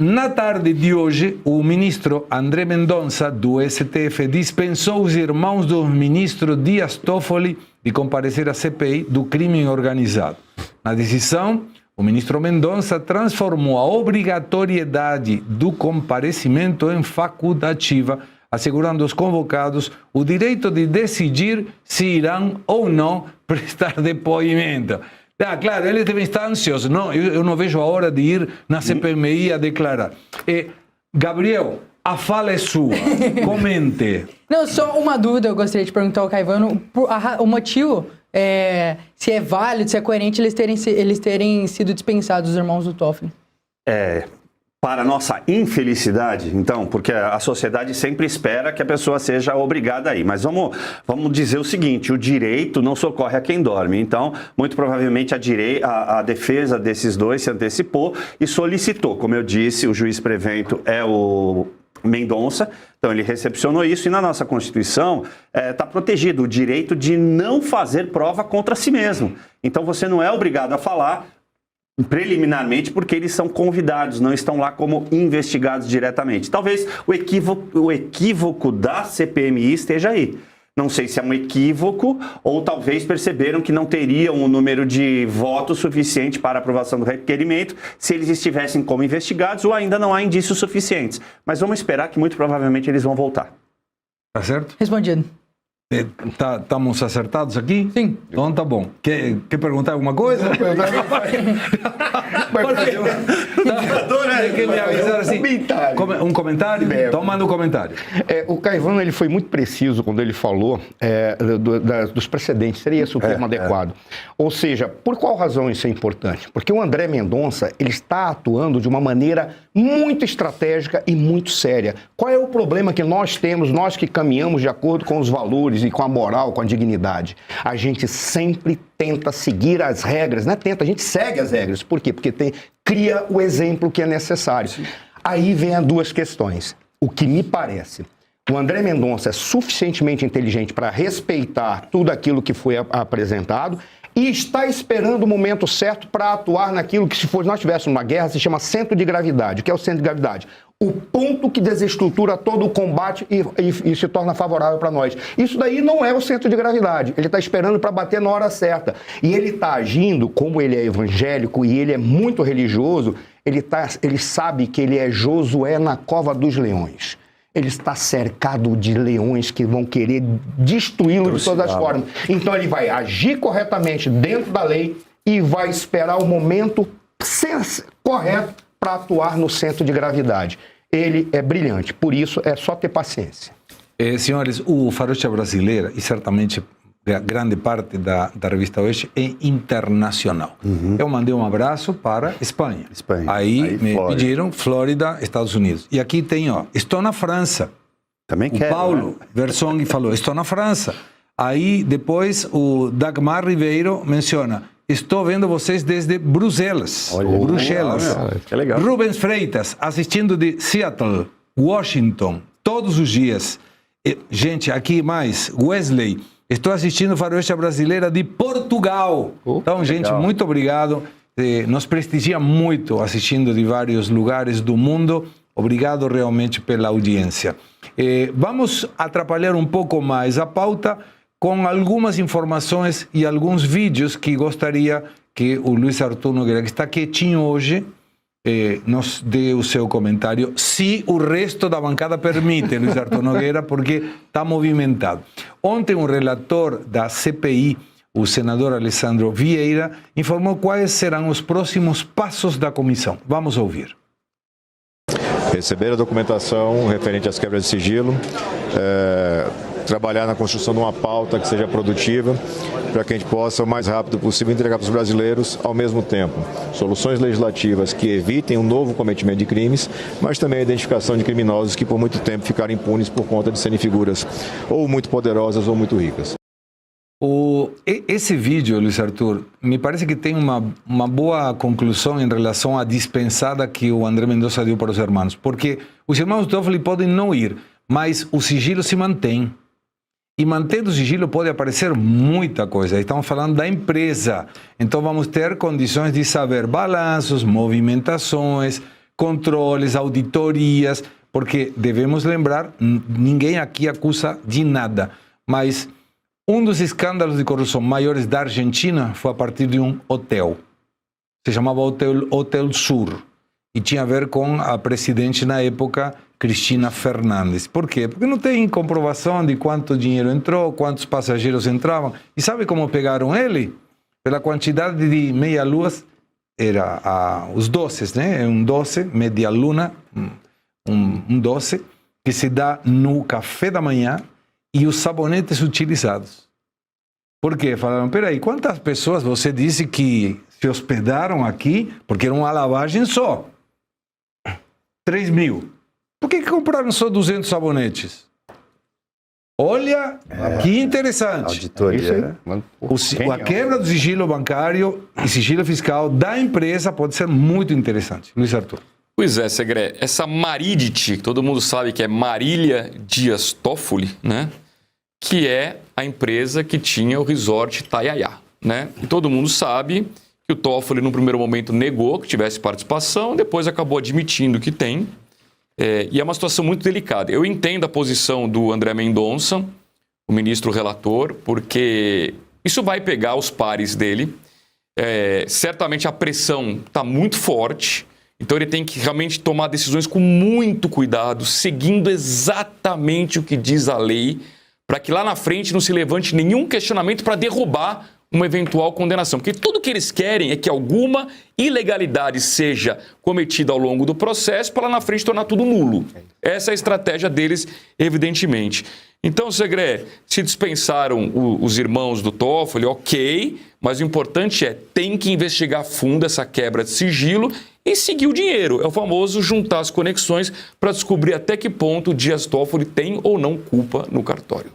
Na tarde de hoje, o ministro André Mendonça, do STF, dispensou os irmãos do ministro Dias Toffoli de comparecer à CPI do crime organizado. Na decisão, o ministro Mendonça transformou a obrigatoriedade do comparecimento em facultativa, assegurando aos convocados o direito de decidir se irão ou não prestar depoimento. Claro, eles devem estar ansiosos. Não, eu não vejo a hora de ir na CPMI a declarar. Gabriel, a fala é sua. Comente. Não, só uma dúvida eu gostaria de perguntar ao Caivano. O motivo, se é válido, se é coerente eles terem sido dispensados, os irmãos do Toffoli. Para nossa infelicidade, então, porque a sociedade sempre espera que a pessoa seja obrigada a ir. Mas vamos dizer o seguinte, o direito não socorre a quem dorme. Então, muito provavelmente a defesa desses dois se antecipou e solicitou. Como eu disse, o juiz prevento é o Mendonça, então ele recepcionou isso e na nossa Constituição está protegido o direito de não fazer prova contra si mesmo. Então, você não é obrigado a falar preliminarmente, porque eles são convidados, não estão lá como investigados diretamente. Talvez o equívoco da CPMI esteja aí. Não sei se é um equívoco ou talvez perceberam que não teriam o número de votos suficiente para aprovação do requerimento se eles estivessem como investigados ou ainda não há indícios suficientes. Mas vamos esperar que muito provavelmente eles vão voltar. Tá certo? Respondido. Estamos acertados aqui? Sim. Então tá bom. Quer perguntar alguma coisa? Quer me avisar assim? Um comentário? Então manda um comentário. O Caivano ele foi muito preciso quando ele falou dos precedentes. Seria esse o termo adequado. Ou seja, por qual razão isso é importante? Porque o André Mendonça ele está atuando de uma maneira muito estratégica e muito séria. Qual é o problema que nós temos, nós que caminhamos de acordo com os valores e com a moral, com a dignidade? A gente sempre tenta seguir as regras, não é tenta, a gente segue as regras. Por quê? Porque cria o exemplo que é necessário. Sim. Aí vem as duas questões. O que me parece, o André Mendonça é suficientemente inteligente para respeitar tudo aquilo que foi apresentado e está esperando o momento certo para atuar naquilo que, se nós tivéssemos uma guerra, se chama centro de gravidade. O que é o centro de gravidade? O ponto que desestrutura todo o combate e se torna favorável para nós. Isso daí não é o centro de gravidade. Ele está esperando para bater na hora certa. E ele está agindo, como ele é evangélico e ele é muito religioso, ele sabe que ele é Josué na cova dos leões. Ele está cercado de leões que vão querer destruí-lo de todas as formas. Então ele vai agir corretamente dentro da lei e vai esperar o momento correto para atuar no centro de gravidade. Ele é brilhante, por isso é só ter paciência. Senhores, o Faroeste Brasileira, e certamente grande parte da revista Oeste, é internacional. Eu mandei um abraço para Espanha. Aí me pediram Flórida, Estados Unidos. E aqui tem, estou na França. Também quero. O Paulo Versong falou, estou na França. Aí depois o Dagmar Ribeiro menciona, estou vendo vocês desde Bruxelas. Bruxelas. Que legal. Rubens Freitas, assistindo de Seattle, Washington, todos os dias. Gente, aqui mais, Wesley, estou assistindo Faroeste Brasileira de Portugal. Então, gente, legal. Muito obrigado. Nos prestigia muito assistindo de vários lugares do mundo. Obrigado realmente pela audiência. Vamos atrapalhar um pouco mais a pauta com algumas informações e alguns vídeos que gostaria que o Luiz Arthur Nogueira, que está quietinho hoje, nos dê o seu comentário, se o resto da bancada permite, Luiz Arthur Nogueira, porque está movimentado. Ontem, um relator da CPI, o senador Alessandro Vieira, informou quais serão os próximos passos da comissão. Vamos ouvir. Receber a documentação referente às quebras de sigilo, trabalhar na construção de uma pauta que seja produtiva, para que a gente possa, o mais rápido possível, entregar para os brasileiros, ao mesmo tempo, soluções legislativas que evitem um novo cometimento de crimes, mas também a identificação de criminosos que por muito tempo ficaram impunes por conta de serem figuras ou muito poderosas ou muito ricas. Esse vídeo, Luiz Arthur, me parece que tem uma boa conclusão em relação à dispensada que o André Mendonça deu para os irmãos, porque os irmãos Toffoli podem não ir, mas o sigilo se mantém. E mantendo o sigilo pode aparecer muita coisa. Estamos falando da empresa. Então vamos ter condições de saber balanços, movimentações, controles, auditorias, porque devemos lembrar, ninguém aqui acusa de nada, mas um dos escândalos de corrupção maiores da Argentina foi a partir de um hotel. Se chamava Hotel Sur e tinha a ver com a presidente na época, Cristina Fernandes. Por quê? Porque não tem comprovação de quanto dinheiro entrou, quantos passageiros entravam. E sabe como pegaram ele? Pela quantidade de meia-luas, era os doces, né? É um doce, media luna, um doce que se dá no café da manhã e os sabonetes utilizados. Por quê? Falaram, peraí, quantas pessoas você disse que se hospedaram aqui? Porque era uma lavagem só. 3.000. Por que compraram só 200 sabonetes? Olha, que interessante. Auditoria. A quebra do sigilo bancário e sigilo fiscal da empresa pode ser muito interessante. Luiz Arthur. Pois é, Segré, essa Maridit, que todo mundo sabe que é Marília Dias Toffoli, né? Que é a empresa que tinha o resort Taiaiá, né? E todo mundo sabe que o Toffoli, no primeiro momento, negou que tivesse participação, depois acabou admitindo que tem. E é uma situação muito delicada. Eu entendo a posição do André Mendonça, o ministro relator, porque isso vai pegar os pares dele. Certamente a pressão está muito forte, então ele tem que realmente tomar decisões com muito cuidado, seguindo exatamente o que diz a lei, para que lá na frente não se levante nenhum questionamento para derrubar uma eventual condenação. Porque tudo que eles querem é que alguma ilegalidade seja cometida ao longo do processo para lá na frente tornar tudo nulo. Essa é a estratégia deles, evidentemente. Então, Segré, se dispensaram os irmãos do Toffoli, ok, mas o importante tem que investigar a fundo essa quebra de sigilo e seguir o dinheiro. É o famoso juntar as conexões para descobrir até que ponto o Dias Toffoli tem ou não culpa no cartório.